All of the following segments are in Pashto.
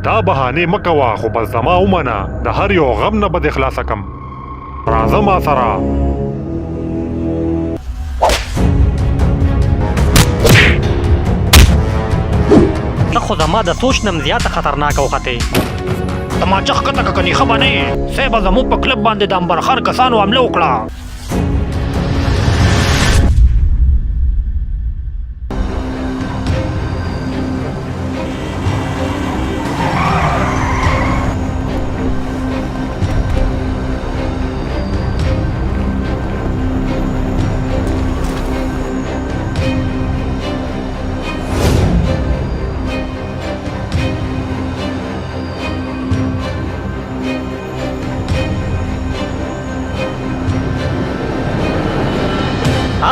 دا بهانې مه کوه خو بس زما ومنه د هر یو غم نه به دې خلاصه کم راځه ما سره ته خو زما د سوچ نم زیاته خطرناکه وختې تماچه ښکته که کني ښه به نه یې صیبه زموږ په کلب باندې د امبرخر کسانو حمله وکړه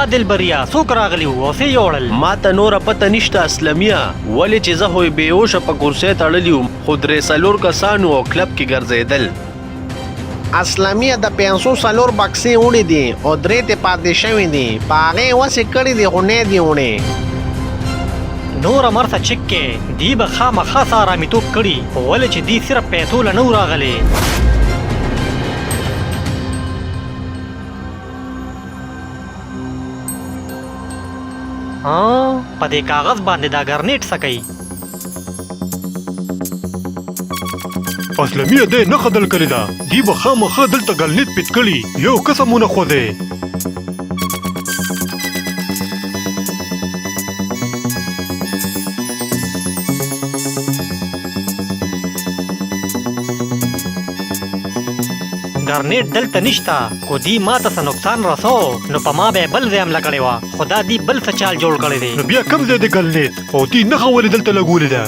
عادل بریا څوک راغلی وو او څه یوړل ما ته نوره پته نشته اسلمیه ولې چې زه خو یې بېهوشه په کرسۍ تړلي وم خو درې څلور کسانو او کلب کې ګرځېدل اسلامیه د 504 بکسې وړي دي او 3 ته پاتې شوي دي په هغې وسې کړي دي خو نه دي وړې نور مرته چک کې دی به خامخا آرامیتوب کړي خو ولې چې دی صرف پیسو له نه راغلی په دې کاغذ باندې دا ګرنیټ څه کوي اسلمیه دی نه خدل کړې ده دی به خامخا دلته ګرنیټ پیټ کړي یو قسم ونه خوځې ګرنیټ دلته نشته خو دی ما ته څه نقصان رسو نو په ما به بل ځای حمله کړې وه خو دا دی بل څه چال جوړ کړی دی نو بیا کوم ځای د ګرنیټ او دی نښه ولې دلته لګولې ده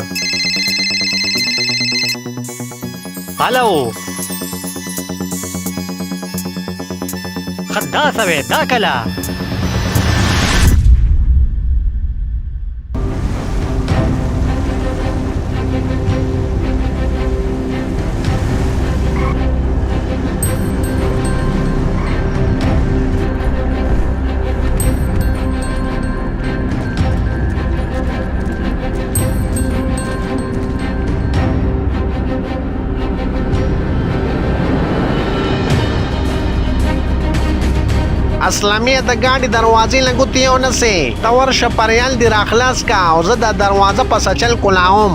هلو ښه دا څه وې دا کله اسلامیه د ګاډي دروازې له ګوتې ونسې ته ورشه پریال دې راخلاص کا او زه د دروازه په سچل کولاوم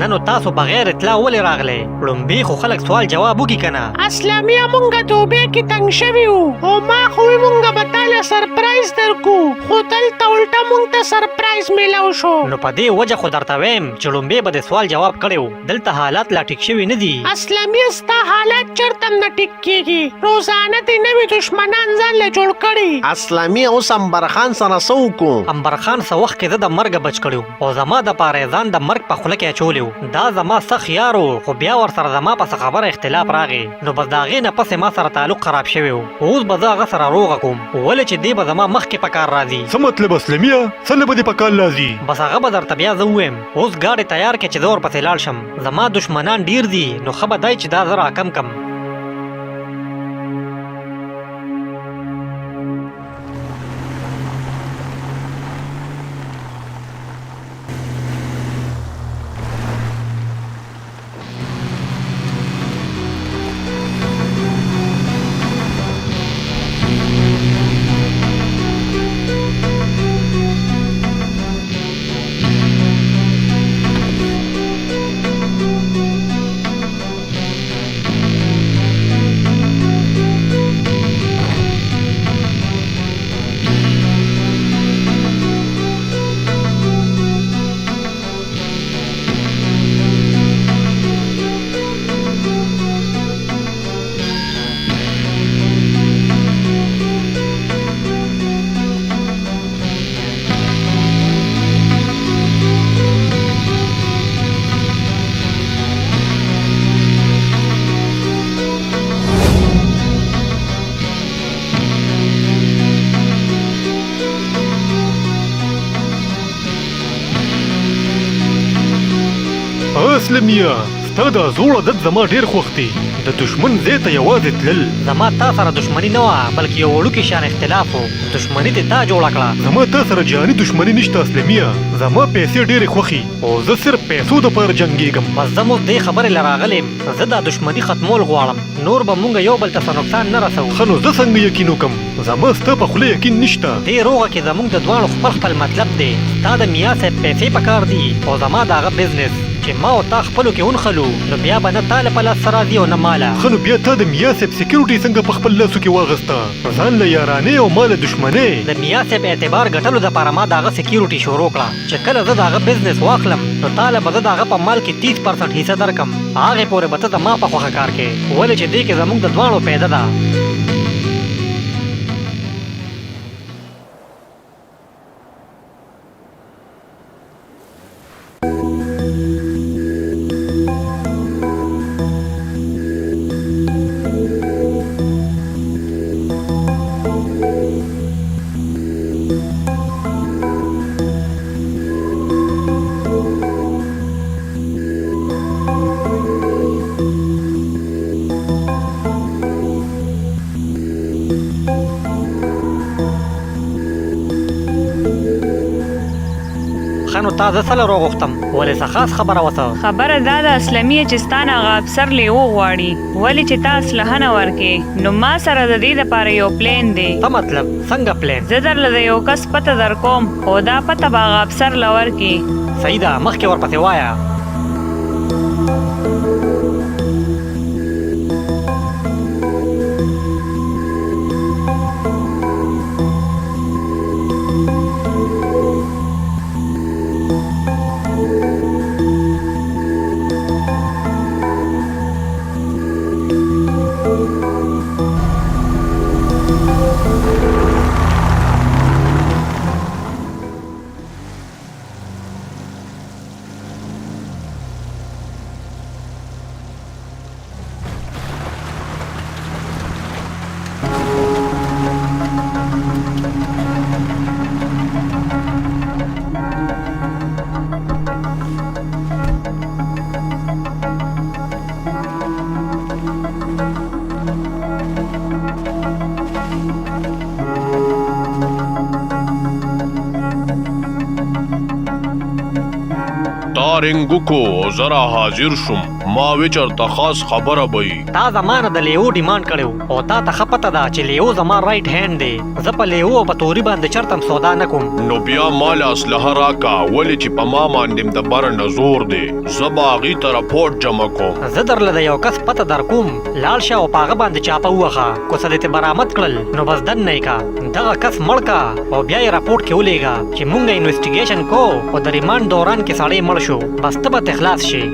نو تاسو بغیر اطلاع ولې راغلی لومبي خو خلک سوال جواب وکړي که نه اسلامیه مونږه توبې کې تنګ شوي وو او ما خو وی مونږه به تاله سرپرایز درکو خو دلته الټه مونږ ته سرپرایز میلاو شو نو په دې وجه خو درته ویم چې لومبي به د سوال جواب کړی وو دلته حالات لا ټیک شوي نه دي اسلامیه ستا حالات چېرته نه ټیک کېږي روزانه دې نوي دشمنان ځان له جوړ کړي اسلامیه اوس امبرخان سره څه وکړو امبرخان څه وخت کې زه د مرګه بچ کړی او زما دپاره یې ځان د مرګ په خوله کې اچولی دا زما سخت یار و خو بیا ورسره زما پسې خبره اختلاف راغی نو بس د هغې نه پسې ما سره تعلق خراب شوی و اوس به زه هغه سره روغه کوم ولې چې دی به زما مخکې په کار راځي څه مطلب اسلمیه څه نه به دې په کار راځي بس هغه به درته بیا زه ووایم اوس ګاډی تیار کړې چې زه ورپسې لاړ شم زما دشمنان ډیر دي نو ښه به دی چې دا زه راکم کم اسلميه ستا دا زوړ عادت زما ډېر خوښ دی د دشمن ځای ته یوازې تلل زما تا سره دښمني نه وه بلکې یو وړوکی شان اختلاف و دښمني دې تا جوړه کړه زما تا سره جهاني دشمني نشته اسلميه زما پیسې ډېرې خوښي او زه صرف پیسو دپاره جنګېږم بس زه اوس دې خبرې له راغلی یم زه دا دښمني ختمول غواړم نور به مونږ یو بل ته څه نقصان نه رسوو ښه نو زه څنګه یقین وکم زما ستا په خوله یقین نشته دې روغه کې زموږ د دواړو خپل مطلب دی ستا د میا صاحب پیسې پکار دي او زما د هغه بزنس چې ما او تا خپلو کې ونښلو نو بیا به نه تا له په لاس راځي او نه ماله ښه نو بیا تا د میا صاحب سیکیورټي څنګه په خپل لاسو کې واغسته ځان له یارانې او ما له دښمنۍ د میا صاحب اعتبار ګټلو دپاره ما د هغه سیکیورټي شروع کړه چې کله زه د هغه بزنس واخلم نو تا له به زه د هغه په مال کې 30% حصه درکم هغې پورې به ته د ما په خوښه کار کې ولې چې دې کې زموږ د دواړو پیدا ده ښه نو تا زه څه لرو غوښتم ولې څه خاص خبره وه څه خبره دا ده اسلمیه چې ستا نه هغه افسر لیو غواړي ولې چې تا اسلحه نه ورکې نو ما سره د دې دپاره یو پلین دی څه مطلب څنګه پلین زه درله د یو کس پته در کوم خو دا پته به هغه افسر له ورکې صحیح ده مخکې ورپسې وایه رنګوکو زرا حاضر شم ما وچرته خاص خبره بئی تا زمانه د لیو ډیمانډ کړو او تا ته ښه پته ده چې لیو زما رایټ هینډ دی زه په لیو او په توري باندې چرته هم سودا نه کوم نو بیا مال اسلحه راکا ولې چې په ما باندې د بره نه زور دی زه به هغې ته رپورټ جمع کوم زه درله د یو کس پته در کوم لاړ شه او په هغه باندې چاپه ووهه که څه دې برآمد کړل نو بس دننه یې کا دغه کس مړ کا او بیا یې راپورټ کې ولېږه چې مونږ انویسټیګیشن کو او د ریمانډ دوران کې سړی مړ شو بس ته به خلاص شي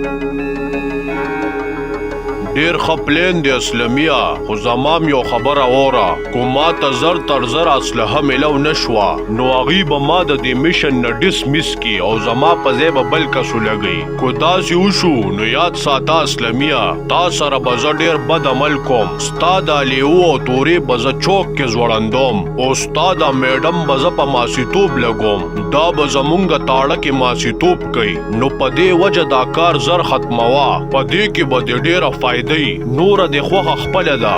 ډیر ښه پلین دی اسلمیه خو زمام یو خبره اوره کو ما ته زر تر زر اسلحه میلو نشوه نو هغوی به ما د دې میشن نه ډسمس کي او زما په ځای به بل کس ولګوي کو داسې وشو نو یاد ساته اسلمیه تا سره به زه ډېر بد عمل کوم ستا د لیو او تورې به زه چوک کې ځوړندوم او ستا د میډم به زه په ماسیتوب لګوم دا به زمونږ تاړه کې ماسیتوب کوي نو په دې وجه دا کار زر ختموه په دې کې به دې ډېره فایده نوره د خوښه خپله ده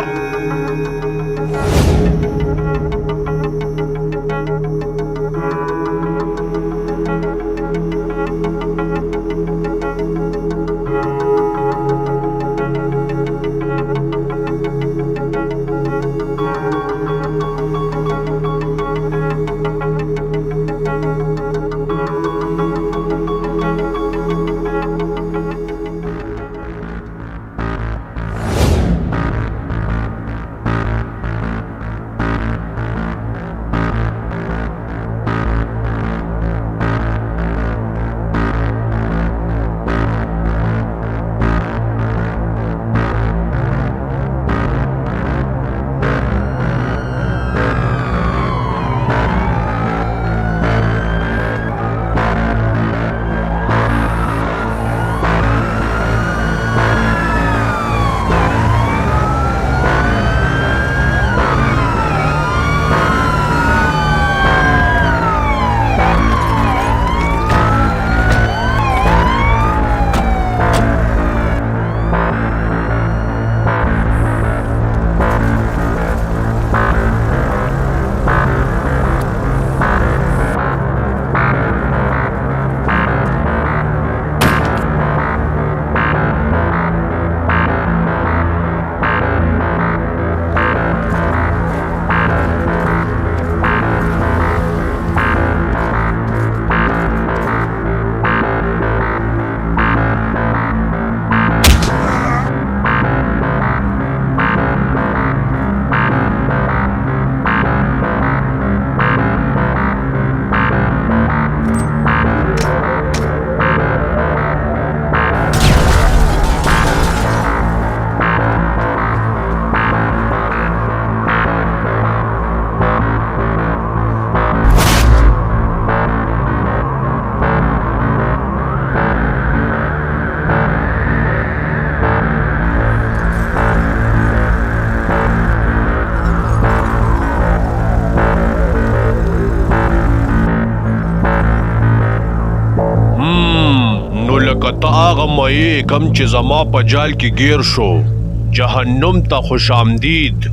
ته هغه مې کم چې زما په جال کې گیر شو جهنم ته خوش آمدید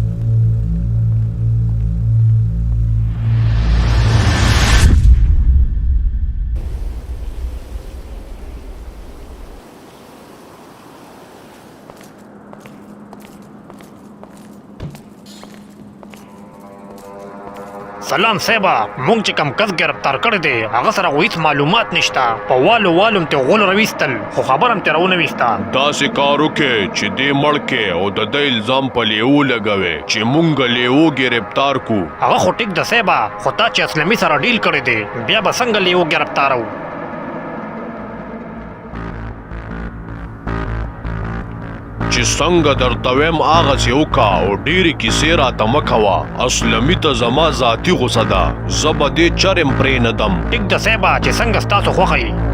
سلام صاحبه مونږ چې کم کس گرفتار کړی دی هغه سره خو هیڅ معلومات نشته په والو م ته غول راویستل خو خبر هم ترې راونه ویسته داسې کار وکړې چې دې مړ کې او د ده الزام په لیو لګوې چې مونږ لیو ګرفتار کو هغه خو ټیک ده صاحبه خو تا چې اسلامي سره ډیل کړی دی بیا به څنګه لیو ګرفتارو چې څنګه درته ویم هغسې وکړه او ډېرې کیسې راته مه کوه اسلمي ته زما ذاتي غوسه ده زه به دې چرم پرېنهدم ټیک ده صاحبه چې څنګه ستاسو خوښه